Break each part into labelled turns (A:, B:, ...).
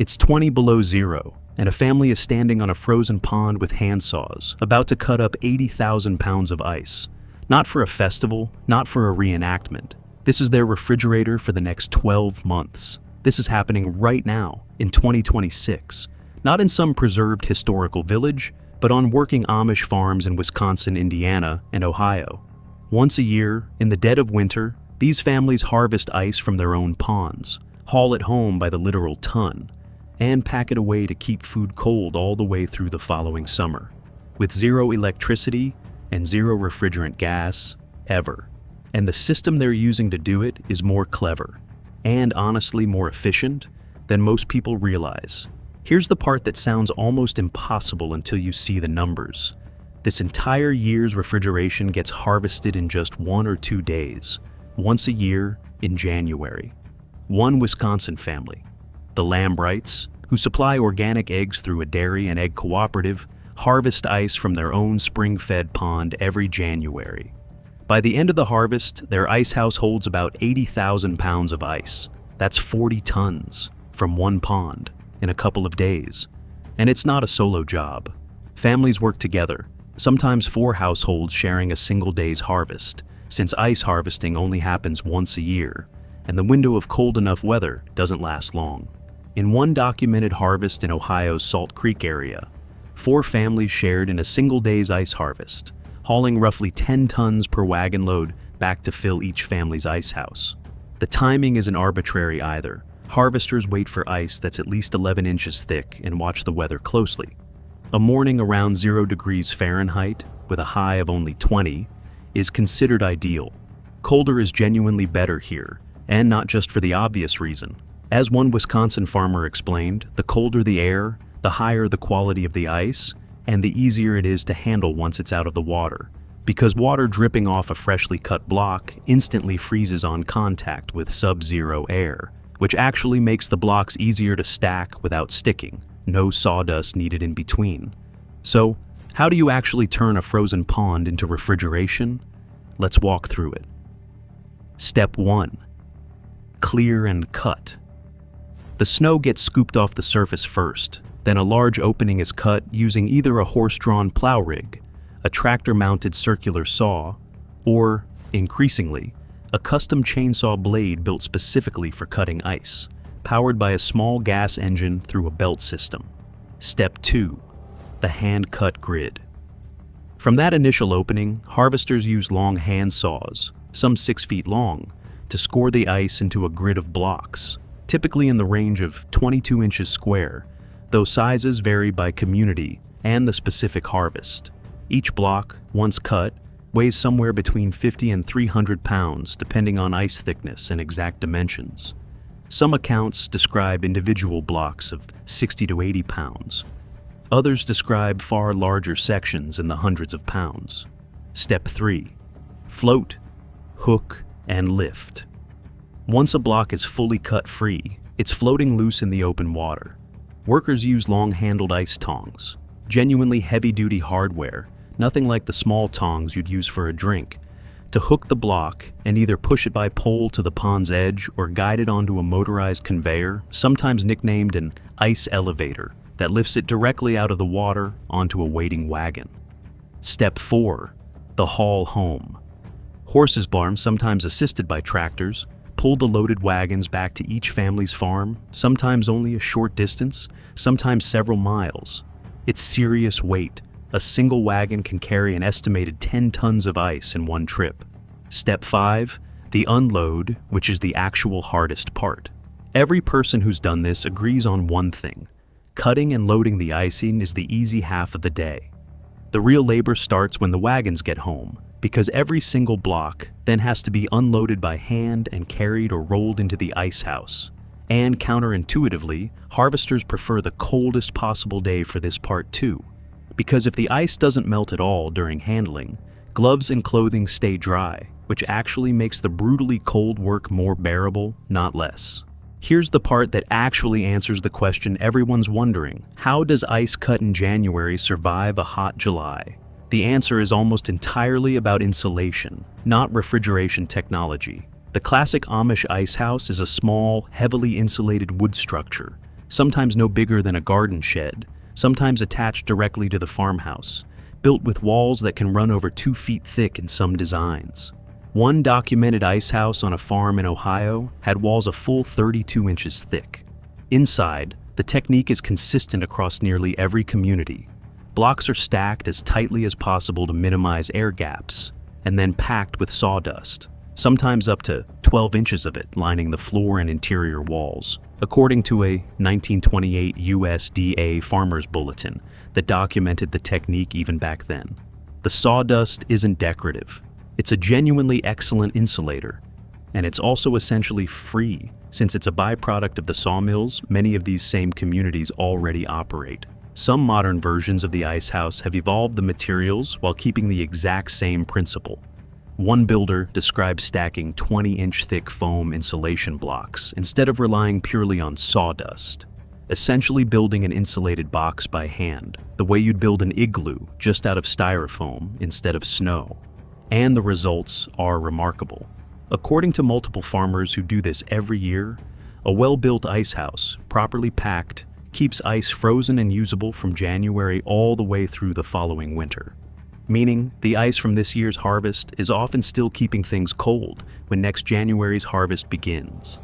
A: It's 20 below zero, and a family is standing on a frozen pond with handsaws, about to cut up 80,000 pounds of ice. Not for a festival, not for a reenactment. This is their refrigerator for the next 12 months. This is happening right now, in 2026. Not in some preserved historical village, but on working Amish farms in Wisconsin, Indiana, and Ohio. Once a year, in the dead of winter, these families harvest ice from their own ponds, haul it home by the literal ton, and pack it away to keep food cold all the way through the following summer, with zero electricity and zero refrigerant gas, ever. And the system they're using to do it is more clever, and honestly more efficient, than most people realize. Here's the part that sounds almost impossible until you see the numbers. This entire year's refrigeration gets harvested in just 1 or 2 days, once a year in January. One Wisconsin family, the Lambrights, who supply organic eggs through a dairy and egg cooperative, harvest ice from their own spring-fed pond every January. By the end of the harvest, their ice house holds about 80,000 pounds of ice. That's 40 tons from one pond in a couple of days. And it's not a solo job. Families work together, sometimes 4 households sharing a single day's harvest, since ice harvesting only happens once a year, and the window of cold enough weather doesn't last long. In one documented harvest in Ohio's Salt Creek area, 4 families shared in a single day's ice harvest, hauling roughly 10 tons per wagon load back to fill each family's ice house. The timing isn't arbitrary either. Harvesters wait for ice that's at least 11 inches thick and watch the weather closely. A morning around 0 degrees Fahrenheit, with a high of only 20, is considered ideal. Colder is genuinely better here, and not just for the obvious reason. As one Wisconsin farmer explained, the colder the air, the higher the quality of the ice, and the easier it is to handle once it's out of the water, because water dripping off a freshly cut block instantly freezes on contact with sub-zero air, which actually makes the blocks easier to stack without sticking, no sawdust needed in between. So, how do you actually turn a frozen pond into refrigeration? Let's walk through it. Step 1. Clear and cut. The snow gets scooped off the surface first, then a large opening is cut using either a horse-drawn plow rig, a tractor-mounted circular saw, or, increasingly, a custom chainsaw blade built specifically for cutting ice, powered by a small gas engine through a belt system. Step 2. The hand-cut grid. From that initial opening, harvesters use long hand saws, some 6 feet long, to score the ice into a grid of blocks, typically in the range of 22 inches square, though sizes vary by community and the specific harvest. Each block, once cut, weighs somewhere between 50 and 300 pounds depending on ice thickness and exact dimensions. Some accounts describe individual blocks of 60 to 80 pounds. Others describe far larger sections in the hundreds of pounds. Step 3. Float, hook, and lift. Once a block is fully cut free, it's floating loose in the open water. Workers use long-handled ice tongs, genuinely heavy-duty hardware, nothing like the small tongs you'd use for a drink, to hook the block and either push it by pole to the pond's edge or guide it onto a motorized conveyor, sometimes nicknamed an ice elevator, that lifts it directly out of the water onto a waiting wagon. Step 4. The haul home. Horses' barns, sometimes assisted by tractors, pull the loaded wagons back to each family's farm, sometimes only a short distance, sometimes several miles. It's serious weight. A single wagon can carry an estimated 10 tons of ice in one trip. Step 5. The unload, which is the actual hardest part. Every person who's done this agrees on one thing. Cutting and loading the icing is the easy half of the day. The real labor starts when the wagons get home, because every single block then has to be unloaded by hand and carried or rolled into the ice house. And counterintuitively, harvesters prefer the coldest possible day for this part too, because if the ice doesn't melt at all during handling, gloves and clothing stay dry, which actually makes the brutally cold work more bearable, not less. Here's the part that actually answers the question everyone's wondering: how does ice cut in January survive a hot July? The answer is almost entirely about insulation, not refrigeration technology. The classic Amish ice house is a small, heavily insulated wood structure, sometimes no bigger than a garden shed, sometimes attached directly to the farmhouse, built with walls that can run over 2 feet thick in some designs. One documented ice house on a farm in Ohio had walls a full 32 inches thick. Inside, the technique is consistent across nearly every community. Blocks are stacked as tightly as possible to minimize air gaps, and then packed with sawdust, sometimes up to 12 inches of it lining the floor and interior walls, according to a 1928 USDA Farmers Bulletin that documented the technique even back then. The sawdust isn't decorative. It's a genuinely excellent insulator, and it's also essentially free since it's a byproduct of the sawmills many of these same communities already operate. Some modern versions of the ice house have evolved the materials while keeping the exact same principle. One builder describes stacking 20-inch thick foam insulation blocks instead of relying purely on sawdust, essentially building an insulated box by hand, the way you'd build an igloo just out of styrofoam instead of snow. And the results are remarkable. According to multiple farmers who do this every year, a well-built ice house, properly packed, keeps ice frozen and usable from January all the way through the following winter. Meaning, the ice from this year's harvest is often still keeping things cold when next January's harvest begins.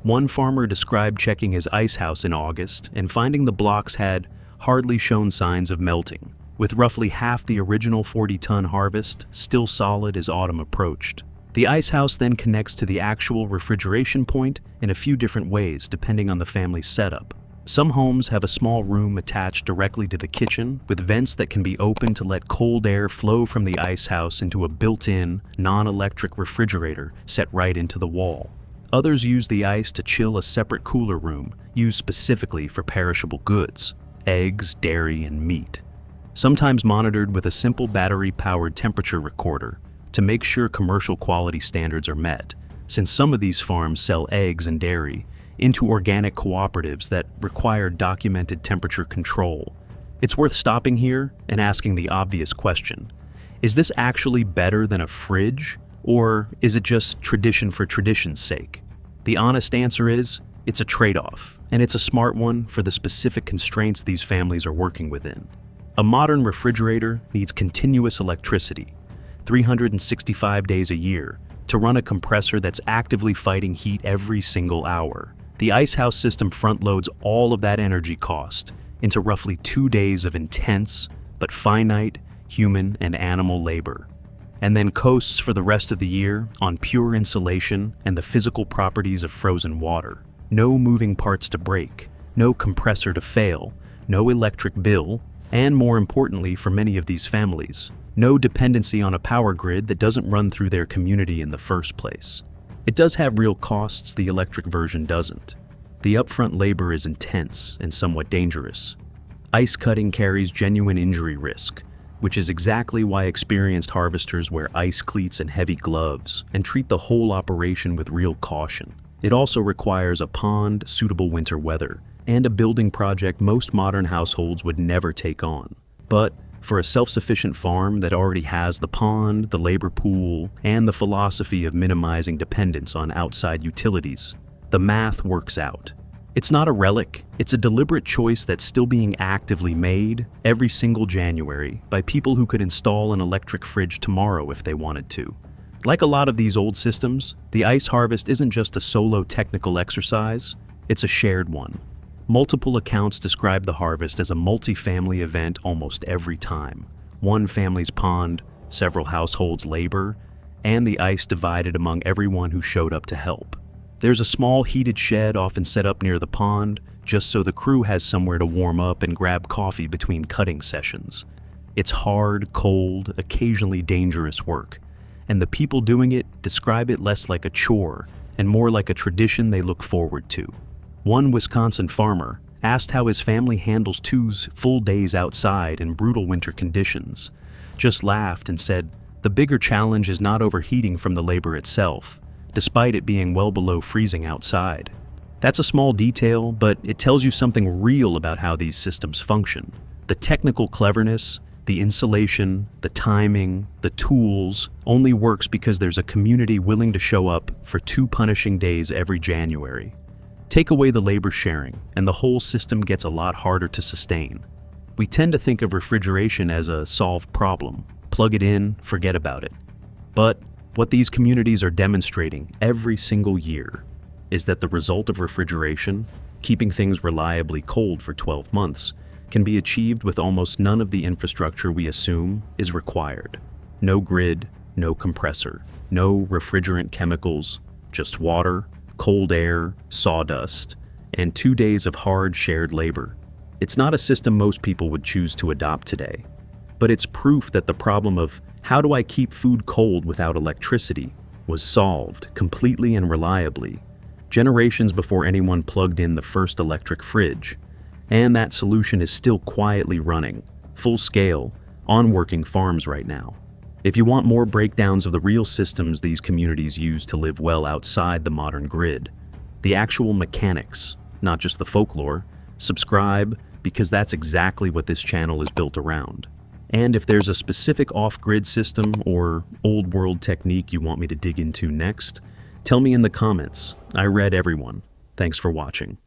A: One farmer described checking his ice house in August and finding the blocks had hardly shown signs of melting, with roughly half the original 40-ton harvest still solid as autumn approached. The ice house then connects to the actual refrigeration point in a few different ways depending on the family's setup. Some homes have a small room attached directly to the kitchen with vents that can be opened to let cold air flow from the ice house into a built-in, non-electric refrigerator set right into the wall. Others use the ice to chill a separate cooler room used specifically for perishable goods, eggs, dairy, and meat. Sometimes monitored with a simple battery-powered temperature recorder to make sure commercial quality standards are met, since some of these farms sell eggs and dairy into organic cooperatives that require documented temperature control. It's worth stopping here and asking the obvious question: is this actually better than a fridge, or is it just tradition for tradition's sake? The honest answer is, it's a trade-off, and it's a smart one for the specific constraints these families are working within. A modern refrigerator needs continuous electricity, 365 days a year, to run a compressor that's actively fighting heat every single hour. The ice house system front-loads all of that energy cost into roughly 2 days of intense but finite human and animal labor, and then coasts for the rest of the year on pure insulation and the physical properties of frozen water. No moving parts to break, no compressor to fail, no electric bill, and more importantly for many of these families, no dependency on a power grid that doesn't run through their community in the first place. It does have real costs the electric version doesn't. The upfront labor is intense and somewhat dangerous. Ice cutting carries genuine injury risk, which is exactly why experienced harvesters wear ice cleats and heavy gloves and treat the whole operation with real caution. It also requires a pond, suitable winter weather, and a building project most modern households would never take on. But for a self-sufficient farm that already has the pond, the labor pool, and the philosophy of minimizing dependence on outside utilities, the math works out. It's not a relic, it's a deliberate choice that's still being actively made every single January by people who could install an electric fridge tomorrow if they wanted to. Like a lot of these old systems, the ice harvest isn't just a solo technical exercise, it's a shared one. Multiple accounts describe the harvest as a multi-family event almost every time. One family's pond, several households' labor, and the ice divided among everyone who showed up to help. There's a small heated shed often set up near the pond, just so the crew has somewhere to warm up and grab coffee between cutting sessions. It's hard, cold, occasionally dangerous work, and the people doing it describe it less like a chore and more like a tradition they look forward to. One Wisconsin farmer asked how his family handles 2 full days outside in brutal winter conditions, just laughed and said, "The bigger challenge is not overheating from the labor itself, despite it being well below freezing outside." That's a small detail, but it tells you something real about how these systems function. The technical cleverness, the insulation, the timing, the tools only works because there's a community willing to show up for 2 punishing days every January. Take away the labor sharing, and the whole system gets a lot harder to sustain. We tend to think of refrigeration as a solved problem. Plug it in, forget about it. But what these communities are demonstrating every single year is that the result of refrigeration, keeping things reliably cold for 12 months, can be achieved with almost none of the infrastructure we assume is required. No grid, no compressor, no refrigerant chemicals, just water, cold air, sawdust, and 2 days of hard shared labor. It's not a system most people would choose to adopt today, but it's proof that the problem of how do I keep food cold without electricity was solved completely and reliably generations before anyone plugged in the first electric fridge. And that solution is still quietly running, full scale, on working farms right now. If you want more breakdowns of the real systems these communities use to live well outside the modern grid, the actual mechanics, not just the folklore, subscribe, because that's exactly what this channel is built around. And if there's a specific off-grid system or old world technique you want me to dig into next, tell me in the comments. I read everyone. Thanks for watching.